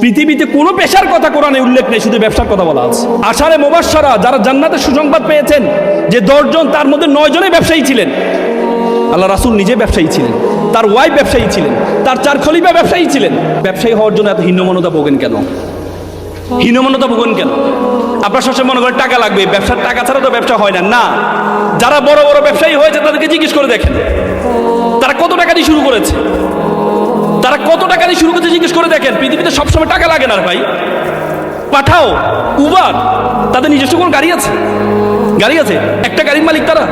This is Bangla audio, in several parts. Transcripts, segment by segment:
পৃথিবীতে কোনো পেশার কথা কোরআনে উল্লেখ নেই, শুধু ব্যবসার কথা বলা আছে। আশারে মুবাশশারা যারা জান্নাতের সুসংবাদ পেয়েছেন, যে 10 জন, তার মধ্যে 9 জনই ব্যবসায়ী ছিলেন। আল্লাহ রাসূল নিজে ব্যবসায়ী ছিলেন, তার ওয়াইফ ব্যবসায়ী ছিলেন, তার 4 খলিফা ব্যবসায়ী ছিলেন। ব্যবসায়ী হওয়ার জন্য এত হীনমন্যতা ভোগেন কেন? হীনমন্যতা ভোগেন কেন? আপনার সবসময় মনে করেন টাকা লাগবে, ব্যবসার টাকা ছাড়া তো ব্যবসা হয় না। না, যারা বড় বড় ব্যবসায়ী হয়েছে তাদেরকে জিজ্ঞেস করে দেখেন তারা কত টাকা দিয়ে শুরু করেছে। তারা কত টাকা দিয়ে শুরু করতে জিজ্ঞেস করে দেখেন। পৃথিবীতে সবসময় টাকা লাগে না ভাই। পাঠাও, উবার, তাদের নিজস্ব কোনো গাড়ি আছে? গাড়ি আছে, একটা গাড়ির মালিক তারা,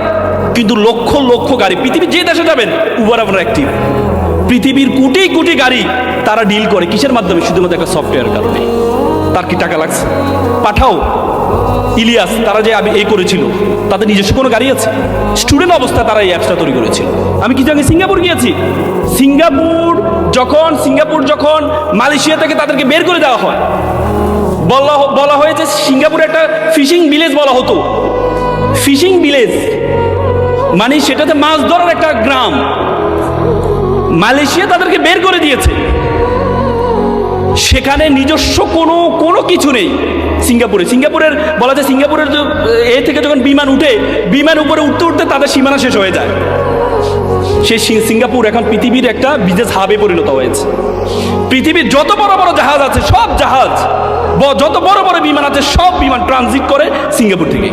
কিন্তু লক্ষ লক্ষ গাড়ি। পৃথিবীর যে দেশে যাবেন উবার আপনার অ্যাক্টিভ। পৃথিবীর কোটি কোটি গাড়ি তারা ডিল করে কিসের মাধ্যমে? শুধুমাত্র একটা সফটওয়্যার কারণে। তার কি টাকা লাগছে? পাঠাও, ইলিয়াস, তারা যে এই করেছিল, তাদের নিজস্ব কোনো গাড়ি আছে? স্টুডেন্ট অবস্থায় তারা এই অ্যাপসটা তৈরি করেছিল। আমি কিছু আগে সিঙ্গাপুর গিয়েছি। সিঙ্গাপুর যখন মালয়েশিয়া থেকে তাদেরকে বের করে দেওয়া হয়, বলা হয়েছে সিঙ্গাপুরে একটা ফিশিং ভিলেজ বলা হতো। ফিশিং ভিলেজ মানে সেটাতে মাছ ধরার একটা গ্রাম। মালয়েশিয়া তাদেরকে বের করে দিয়েছে, সেখানে নিজস্ব কোনো কিছু নেই। সিঙ্গাপুরের বলা যায়, সিঙ্গাপুরের এ থেকে যখন বিমান উঠে, বিমান উপরে উঠতে উঠতে তাদের সীমানা শেষ হয়ে যায়। সেই সিঙ্গাপুর এখন পৃথিবীর একটা বিজনেস হাবে পরিণত হয়েছে। পৃথিবীর যত বড় বড় জাহাজ আছে, সব জাহাজ, যত বড় বড় বিমান আছে, সব বিমান ট্রানজিট করে সিঙ্গাপুর থেকে।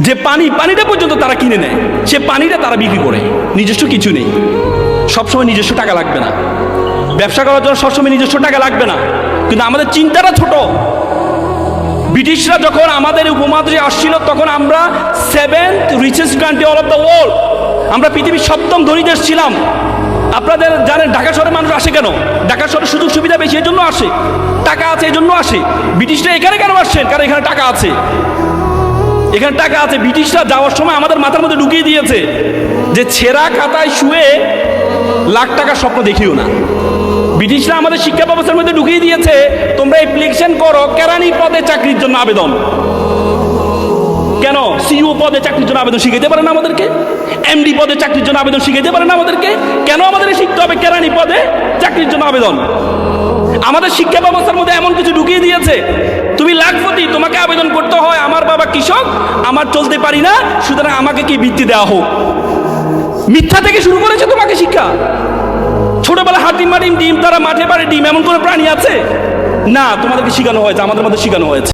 যে পানিটা পর্যন্ত তারা কিনে নেয়, সে পানিটা তারা বিক্রি করে। নিজস্ব কিছু নেই। সবসময় নিজস্ব টাকা লাগবে না, ব্যবসা করার জন্য সবসময় নিজস্ব টাকা লাগবে না, কিন্তু আমাদের চিন্তাটা ছোট। ব্রিটিশরা যখন আমাদের উপমহাদেশে আসছিল, তখন আমরা 7th richest country all of the world, আমরা পৃথিবীর 7ম ধনী দেশ ছিলাম। আপনাদের জানেন ঢাকা শহরে মানুষ আসে কেন? ঢাকা শহরে সুযোগ সুবিধা বেশি, এই জন্য আসে। টাকা আছে এই জন্য আসে। ব্রিটিশরা এখানে কেন আসছেন? কারণ এখানে টাকা আছে। এখানে টাকা আছে। ব্রিটিশরা যাওয়ার সময় আমাদের মাথার মধ্যে ঢুকিয়ে দিয়েছে যে ছেঁড়া খাতায় শুয়ে লাখ টাকার স্বপ্ন দেখিও না। ব্রিটিশরা আমাদের শিক্ষা ব্যবস্থার মধ্যে ঢুকিয়ে দিয়েছে, তোমরা অ্যাপ্লিকেশন করো কেরানি পদে চাকরির জন্য আবেদন। কেন? সিইও পদে চাকরির জন্য আবেদন শিখাইতে পারে না আমাদেরকে? এমডি পদে চাকরির জন্য আবেদন শিখাইতে পারে না আমাদেরকে? কেন আমাদের শিখতে হবে কেরানি পদে চাকরির জন্য আবেদন? আমাদের শিক্ষা ব্যবস্থার মধ্যে এমন কিছু ঢুকিয়ে দিয়েছে, তুমি লাখপতি, তোমাকে আবেদন করতে হয় আমার বাবা কৃষক, আমার চলতে পারি না, সুতরাং আমাকে কি বৃত্তি দেওয়া হোক। মিথ্যা থেকে শুরু করেছে তোমাকে শিক্ষা। ছোটবেলা হাতিম মাটিম ডিম, তারা মাঠে পারে ডিম, এমন কোনো প্রাণী আছে? না, তোমাদেরকে শেখানো হয়েছে, আমাদের মধ্যে শেখানো হয়েছে।